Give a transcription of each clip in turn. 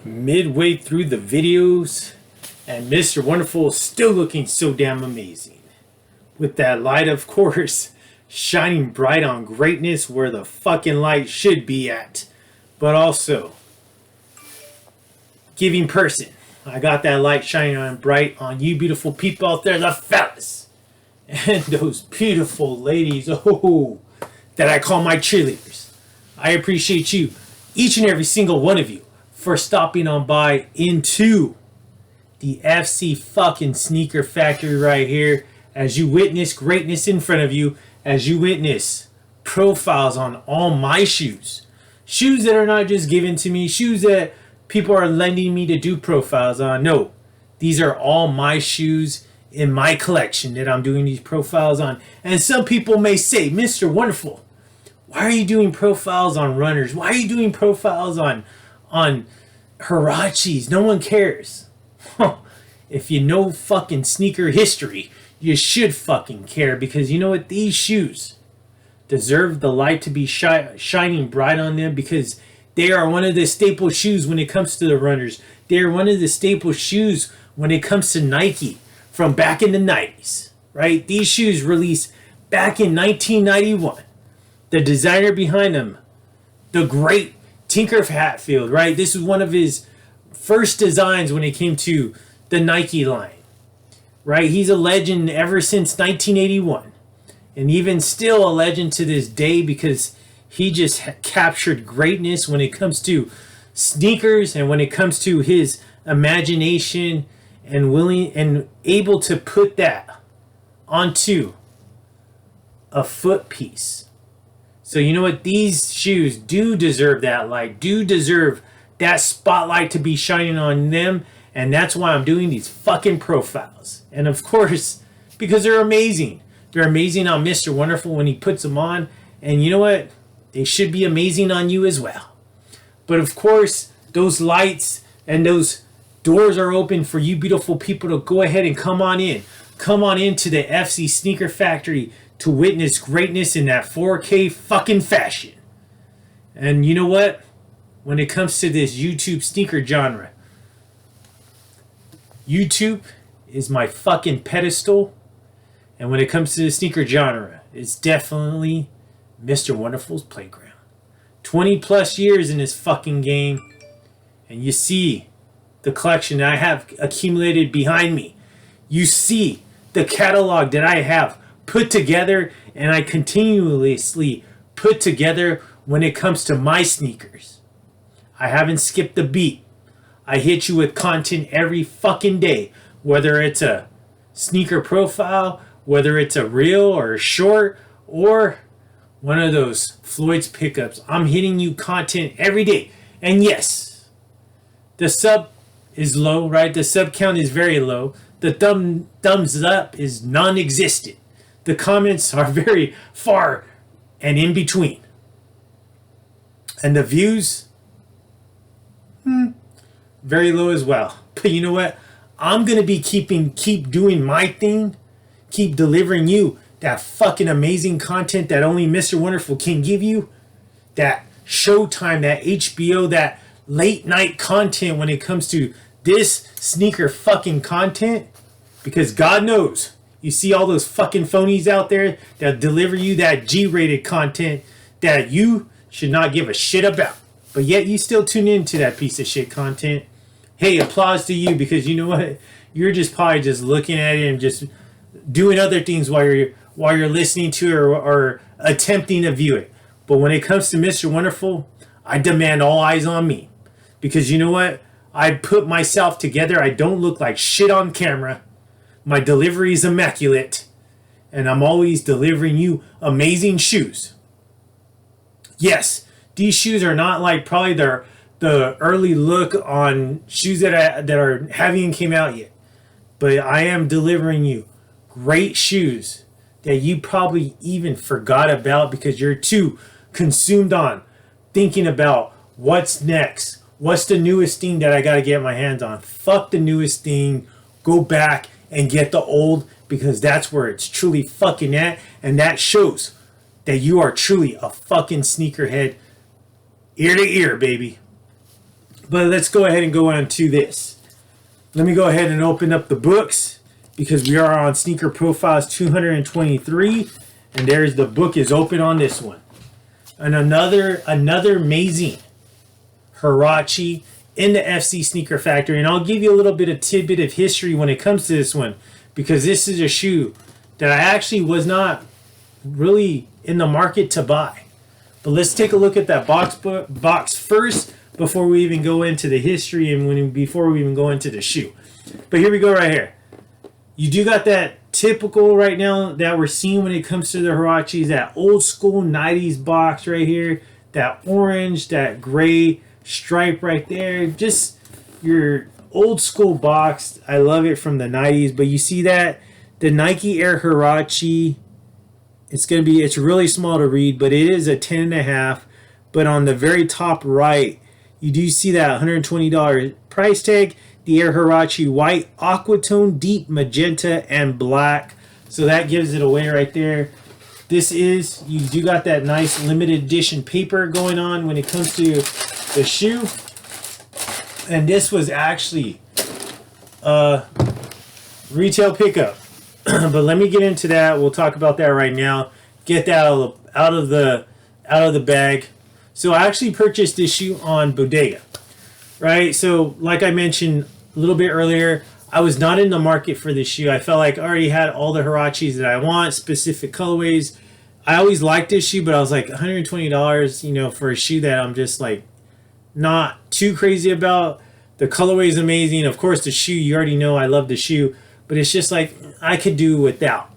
midway through the videos, and Mr. Wonderful is still looking so damn amazing. With that light, of course, shining bright on greatness where the fucking light should be at. But also, giving person. I got that light shining on bright on you beautiful people out there, the fellas. And those beautiful ladies, oh, that I call my cheerleaders. I appreciate you, each and every single one of you, for stopping on by into the FC fucking sneaker factory right here as you witness greatness in front of you, as you witness profiles on all my shoes. Shoes that are not just given to me, shoes that people are lending me to do profiles on. No, these are all my shoes in my collection that I'm doing these profiles on. And some people may say, Mr. Wonderful, why are you doing profiles on runners? Why are you doing profiles on Huaraches? No one cares. If you know fucking sneaker history, you should fucking care, because you know what? These shoes deserve the light to be shining bright on them, because they are one of the staple shoes when it comes to the runners. They are one of the staple shoes when it comes to Nike from back in the 90s, right? These shoes released back in 1991. The designer behind them, the great Tinker Hatfield, right? This was one of his first designs when it came to the Nike line, right? He's a legend ever since 1981, and even still a legend to this day, because he just captured greatness when it comes to sneakers and when it comes to his imagination and willing and able to put that onto a foot piece. So you know what? These shoes do deserve that light, do deserve that spotlight to be shining on them. And that's why I'm doing these fucking profiles. And of course, because they're amazing. They're amazing on Mr. Wonderful when he puts them on. And you know what? They should be amazing on you as well. But of course, those lights and those doors are open for you beautiful people to go ahead and come on in. Come on into the FC Sneaker Factory to witness greatness in that 4K fucking fashion. And you know what? When it comes to this YouTube sneaker genre, YouTube is my fucking pedestal. And when it comes to the sneaker genre, it's definitely Mr. Wonderful's playground. 20 plus years in this fucking game. And you see the collection that I have accumulated behind me. You see the catalog that I have put together, and I continuously put together when it comes to my sneakers. I haven't skipped a beat. I hit you with content every fucking day, whether it's a sneaker profile, whether it's a reel or a short, or one of those FLOYD's pickups. I'm hitting you content every day. And yes, the sub is low, right? The sub count is very low. The thumbs up is non-existent. The comments are very far and in between. And the views, very low as well. But you know what? I'm going to be keep doing my thing. Keep delivering you that fucking amazing content that only Mr. Wonderful can give you. That Showtime, that HBO, that late night content when it comes to this sneaker fucking content. Because God knows, you see all those fucking phonies out there that deliver you that G-rated content that you should not give a shit about. But yet you still tune into that piece of shit content. Hey, applause to you, because you know what? You're just probably just looking at it and just doing other things while you're listening to it, or attempting to view it. But when it comes to Mr. Wonderful, I demand all eyes on me. Because you know what? I put myself together. I don't look like shit on camera. My delivery is immaculate. And I'm always delivering you amazing shoes. Yes, these shoes are not like probably the early look on shoes that haven't came out yet. But I am delivering you great shoes that you probably even forgot about because you're too consumed on thinking about what's next. What's the newest thing that I got to get my hands on? Fuck the newest thing. Go back and get the old, because that's where it's truly fucking at. And that shows that you are truly a fucking sneakerhead, ear to ear, baby. But let's go ahead and go on to this. Let me go ahead and open up the books because we are on Sneaker Profiles 223, and there's the book is open on this one. And another amazing Huarache in the FC Sneaker Factory. And I'll give you a little bit of tidbit of history when it comes to this one, because this is a shoe that I actually was not really in the market to buy. But let's take a look at that box first before we even go into the history and before we even go into the shoe. But here we go right here. You do got that typical right now that we're seeing when it comes to the Huaraches, that old school 90s box right here, that orange, that gray stripe right there, just your old school box. I love it from the 90s. But you see that the Nike Air Huarache, it's really small to read, but it is a 10.5. But on the very top right, you do see that $120 price tag. The Air Huarache white, aquatone, deep magenta, and black. So that gives it away right there. You do got that nice limited edition paper going on when it comes to the shoe. And this was actually a retail pickup. But let me get into that. We'll talk about that right now. Get that out of the bag. So I actually purchased this shoe on Bodega, right? So like I mentioned a little bit earlier, I was not in the market for this shoe. I felt like I already had all the Huaraches that I want, specific colorways. I always liked this shoe, but I was like $120, for a shoe that I'm just like not too crazy about. The colorway is amazing. Of course, the shoe, you already know I love the shoe, but it's just like I could do without.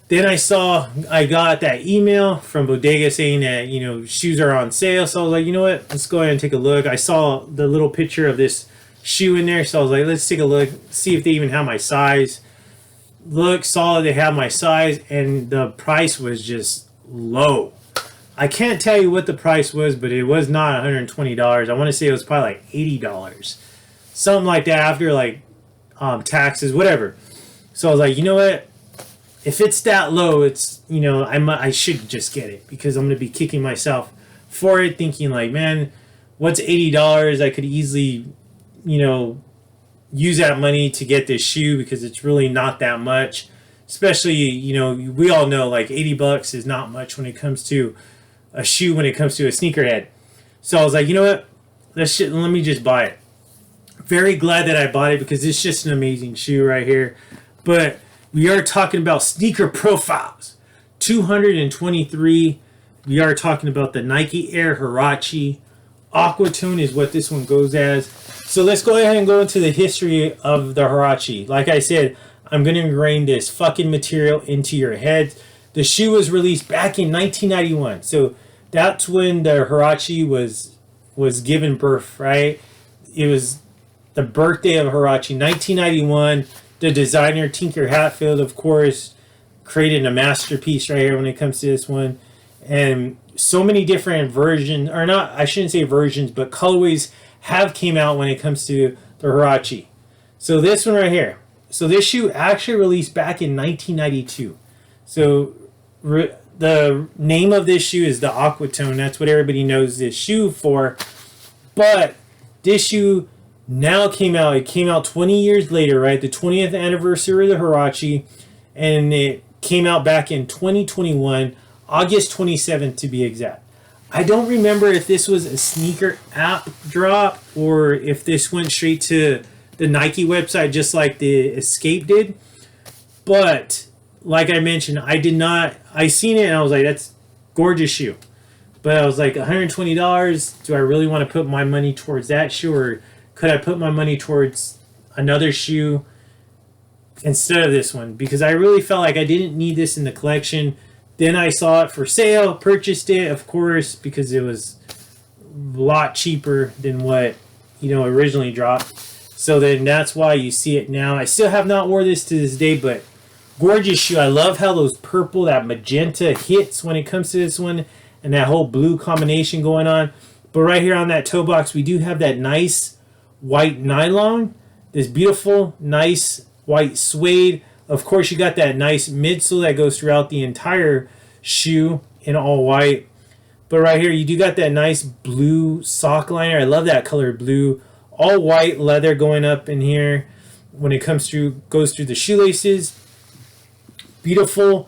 Then I got that email from Bodega saying that, shoes are on sale. So I was like, you know what? Let's go ahead and take a look. I saw the little picture of this shoe in there. So I was like, let's take a look, see if they even have my size. Saw they have my size, and the price was just low. I can't tell you what the price was, but it was not $120. I want to say it was probably like $80. Something like that after like taxes, whatever. So I was like, you know what? If it's that low, it's, I should just get it, because I'm going to be kicking myself for it, thinking like, man, what's $80? I could easily, use that money to get this shoe, because it's really not that much. Especially, we all know like $80 is not much when it comes to a shoe, when it comes to a sneakerhead. So I was like, you know what? Let me just buy it. Very glad that I bought it, because it's just an amazing shoe right here. But we are talking about Sneaker Profiles 223. We are talking about the Nike Air Huarache. Aquatone is what this one goes as. So let's go ahead and go into the history of the Huarache. Like I said, I'm going to ingrain this fucking material into your head. The shoe was released back in 1991. So that's when the Huarache was given birth, right? It was the birthday of Huarache, 1991. The designer, Tinker Hatfield, of course, created a masterpiece right here when it comes to this one. And so many different versions, or not, I shouldn't say versions, but colorways have came out when it comes to the Huarache. So this one right here. So this shoe actually released back in 1992. So the name of this shoe is the Aquatone. That's what everybody knows this shoe for. But this shoe now came out. It came out 20 years later, right? The 20th anniversary of the Huarache. And it came out back in 2021, August 27th to be exact. I don't remember if this was a sneaker app drop or if this went straight to the Nike website just like the Escape did. But like I mentioned, I seen it and I was like, that's gorgeous shoe. But I was like, $120, do I really want to put my money towards that shoe, or could I put my money towards another shoe instead of this one? Because I really felt like I didn't need this in the collection. Then I saw it for sale, purchased it, of course, because it was a lot cheaper than what, originally dropped. So then that's why you see it now. I still have not wore this to this day, but gorgeous shoe. I love how those purple, that magenta hits when it comes to this one, and that whole blue combination going on. But right here on that toe box, we do have that nice white nylon, this beautiful, nice white suede. Of course, you got that nice midsole that goes throughout the entire shoe in all white. But right here, you do got that nice blue sock liner. I love that color blue. All white leather going up in here when it comes through, goes through the shoelaces. Beautiful.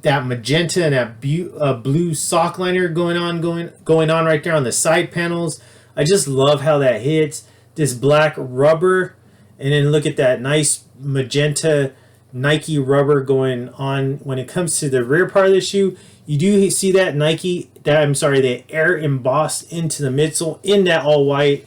That magenta and that blue sock liner going on right there on the side panels. I just love how that hits. This black rubber, and then look at that nice magenta Nike rubber going on when it comes to the rear part of the shoe. You do see that the air embossed into the midsole in that all white.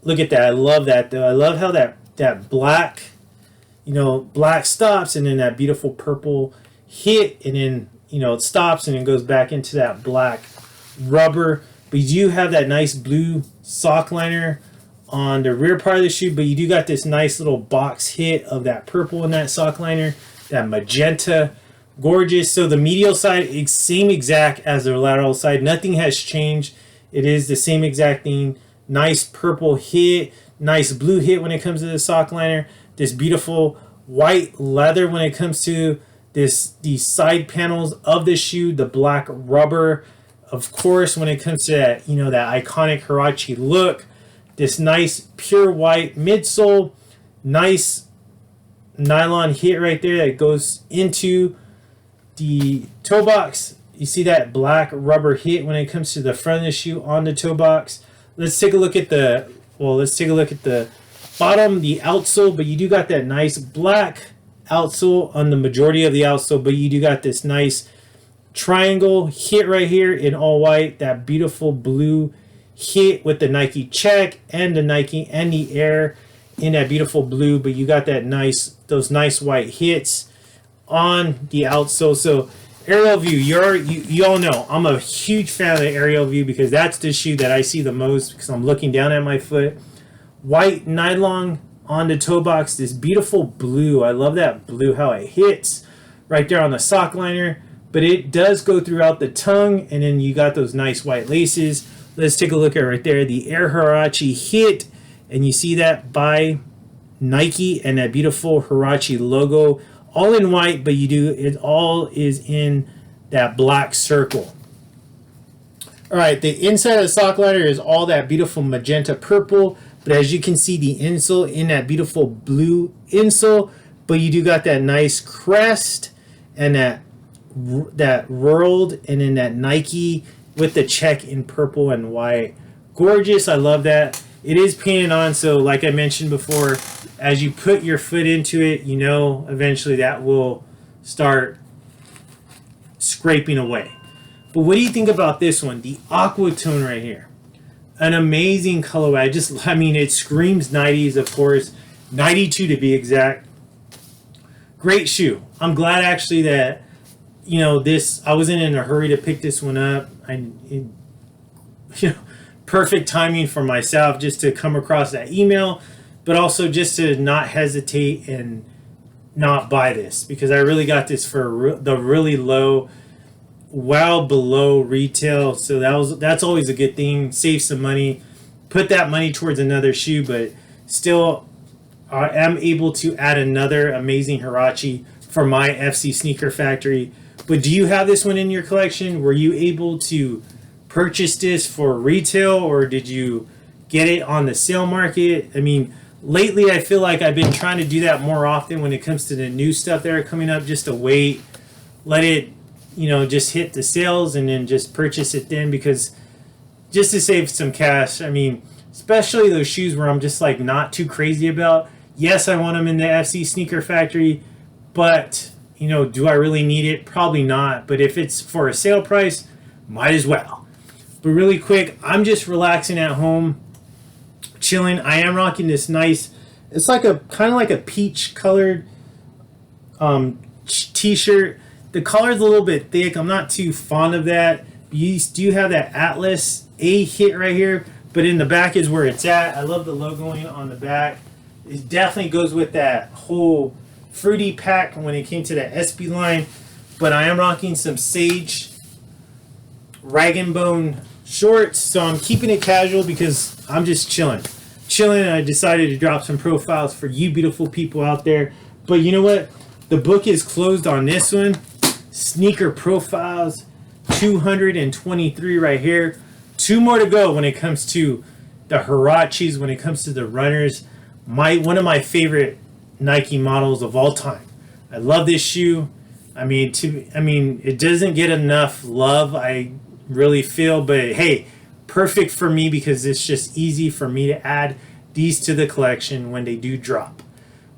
Look at that. I love that though. I love how that black, black stops, and then that beautiful purple hit, and then, it stops and then goes back into that black rubber. But you do have that nice blue sock liner on the rear part of the shoe, but you do got this nice little box hit of that purple in that sock liner, that magenta. Gorgeous. So the medial side, same exact as the lateral side. Nothing has changed. It is the same exact thing. Nice purple hit, nice blue hit when it comes to the sock liner. This beautiful white leather when it comes to these side panels of the shoe. The black rubber, of course, when it comes to that, that iconic Huarache look. This nice pure white midsole, nice nylon hit right there that goes into the toe box. You see that black rubber hit when it comes to the front of the shoe on the toe box. Let's take a look at the bottom, the outsole, but you do got that nice black outsole on the majority of the outsole, but you do got this nice triangle hit right here in all white, that beautiful blue hit with the Nike check and the Nike and the Air in that beautiful blue, but you got those nice white hits on the outsole. So aerial view, you all know I'm a huge fan of the aerial view because that's the shoe that I see the most because I'm looking down at my foot. White nylon on the toe box, this beautiful blue. I love that blue, how it hits right there on the sock liner, but it does go throughout the tongue, and then you got those nice white laces. Let's take a look at right there, the Air Huarache hit, and you see that by Nike and that beautiful Huarache logo, all in white, but it all is in that black circle. All right, the inside of the sock liner is all that beautiful magenta purple, but as you can see, the insole in that beautiful blue insole, but you do got that nice crest and that rolled, and then that Nike with the check in purple and white. Gorgeous. I love that. It is painted on, so like I mentioned before, as you put your foot into it, eventually that will start scraping away. But what do you think about this one? The Aquatone right here. An amazing colorway. It screams 90s, of course. 92 to be exact. Great shoe. I'm glad actually that, I wasn't in a hurry to pick this one up. Perfect timing for myself just to come across that email, but also just to not hesitate and not buy this because I really got this for the really low, well below retail. So that's always a good thing. Save some money, put that money towards another shoe, but still I am able to add another amazing Huarache for my FC Sneaker Factory. But do you have this one in your collection? Were you able to purchase this for retail, or did you get it on the sale market? Lately I feel like I've been trying to do that more often when it comes to the new stuff that are coming up, just to wait, let it, just hit the sales and then just purchase it then, because just to save some cash. Especially those shoes where I'm just like not too crazy about. Yes, I want them in the FC Sneaker Factory, but do I really need it? Probably not. But if it's for a sale price, might as well. But really quick, I'm just relaxing at home, chilling. I am rocking this nice, it's like kind of like a peach colored t-shirt. The color's a little bit thick. I'm not too fond of that. You do have that Atlas A hit right here, but in the back is where it's at. I love the logoing on the back. It definitely goes with that whole fruity pack when it came to the SB line. But I am rocking some Sage rag and bone shorts, so I'm keeping it casual because I'm just chilling. And I decided to drop some profiles for you beautiful people out there. But you know what? The book is closed on this one. Sneaker profiles 223 right here. 2 more to go when it comes to the Huaraches, when it comes to the runners. One of my favorite Nike models of all time. I love this shoe. I mean, it doesn't get enough love, I really feel, but hey, perfect for me because it's just easy for me to add these to the collection when they do drop.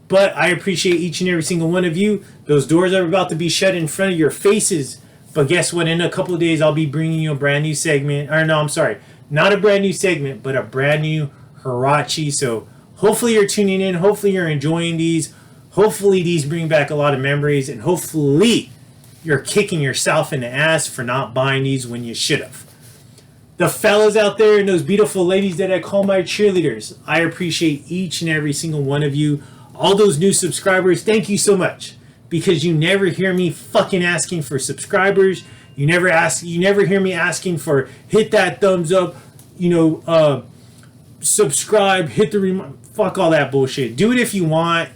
But I appreciate each and every single one of you. Those doors are about to be shut in front of your faces. But guess what? In a couple of days, I'll be bringing you a brand new segment. Or no, I'm sorry. Not a brand new segment, but a brand new Huarache. So hopefully you're tuning in. Hopefully you're enjoying these. Hopefully these bring back a lot of memories. And hopefully you're kicking yourself in the ass for not buying these when you should have. The fellas out there and those beautiful ladies that I call my cheerleaders, I appreciate each and every single one of you. All those new subscribers, thank you so much. Because you never hear me fucking asking for subscribers. You never hear me asking for hit that thumbs up, subscribe, hit the fuck all that bullshit. Do it if you want.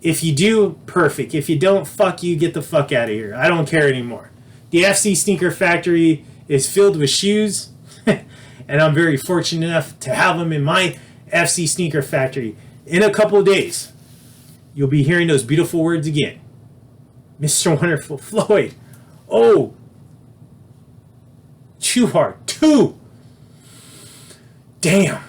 If you do, perfect. If you don't, fuck you, get the fuck out of here. I don't care anymore. The FC Sneaker Factory is filled with shoes, and I'm very fortunate enough to have them in my FC Sneaker Factory. In a couple of days, you'll be hearing those beautiful words again. Mr. Wonderful Floyd. Oh. Too hard. Damn.